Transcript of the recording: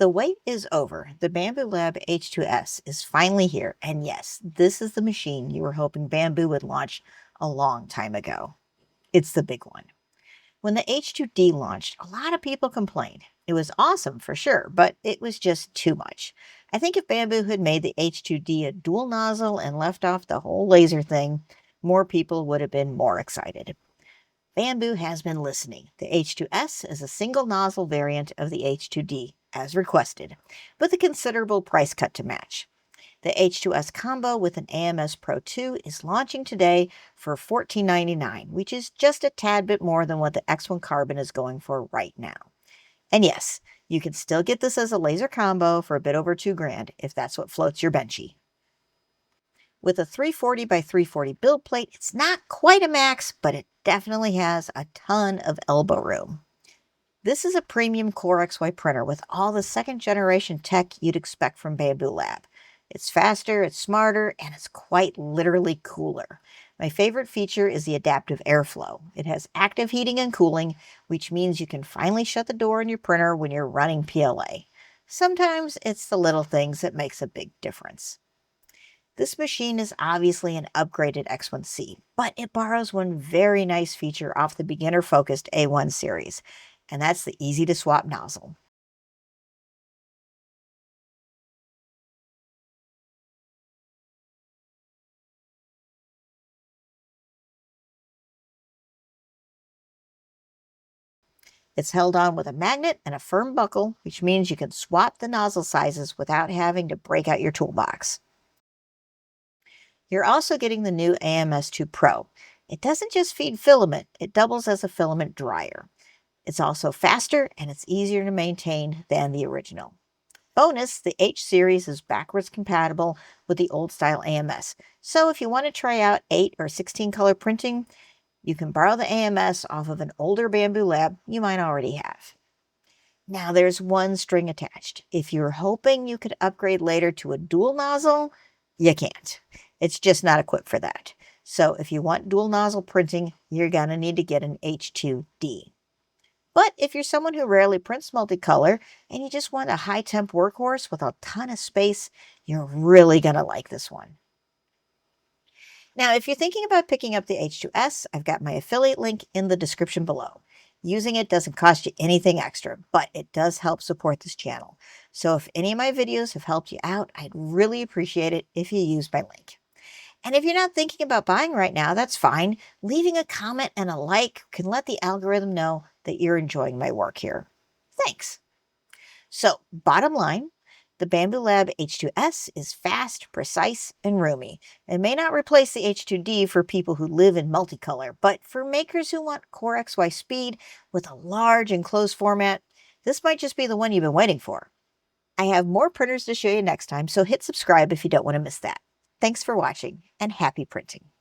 The wait is over. The Bambu Lab H2S is finally here. And yes, this is the machine you were hoping Bambu would launch a long time ago. It's the big one. When the H2D launched, a lot of people complained. It was awesome for sure, but it was just too much. I think if Bambu had made the H2D a dual nozzle and left off the whole laser thing, more people would have been more excited. Bambu has been listening. The H2S is a single nozzle variant of the H2D, as requested, with a considerable price cut to match. The H2S combo with an AMS Pro 2 is launching today for $14.99, which is just a tad bit more than what the X1 Carbon is going for right now. And yes, you can still get this as a laser combo for a bit over $2,000 if that's what floats your benchy. With a 340 by 340 build plate, it's not quite a max, but it definitely has a ton of elbow room. This is a premium CoreXY printer with all the second generation tech you'd expect from Bambu Lab. It's faster, it's smarter, and it's quite literally cooler. My favorite feature is the adaptive airflow. It has active heating and cooling, which means you can finally shut the door on your printer when you're running PLA. Sometimes it's the little things that makes a big difference. This machine is obviously an upgraded X1C, but it borrows one very nice feature off the beginner-focused A1 series, and that's the easy-to-swap nozzle. It's held on with a magnet and a firm buckle, which means you can swap the nozzle sizes without having to break out your toolbox. You're also getting the new AMS 2 Pro. It doesn't just feed filament, it doubles as a filament dryer. It's also faster and it's easier to maintain than the original. Bonus, the H series is backwards compatible with the old style AMS. So if you want to try out 8 or 16 color printing, you can borrow the AMS off of an older Bambu Lab you might already have. Now there's one string attached. If you're hoping you could upgrade later to a dual nozzle, you can't. It's just not equipped for that. So if you want dual nozzle printing, you're gonna need to get an H2D. But if you're someone who rarely prints multicolor and you just want a high-temp workhorse with a ton of space, you're really gonna like this one. Now, if you're thinking about picking up the H2S, I've got my affiliate link in the description below. Using it doesn't cost you anything extra, but it does help support this channel. So if any of my videos have helped you out, I'd really appreciate it if you use my link. And if you're not thinking about buying right now, that's fine. Leaving a comment and a like can let the algorithm know that you're enjoying my work here. Thanks. So, bottom line, the Bambu Lab H2S is fast, precise, and roomy. It may not replace the H2D for people who live in multicolor, but for makers who want CoreXY speed with a large enclosed format, this might just be the one you've been waiting for. I have more printers to show you next time, so hit subscribe if you don't want to miss that. Thanks for watching, and happy printing.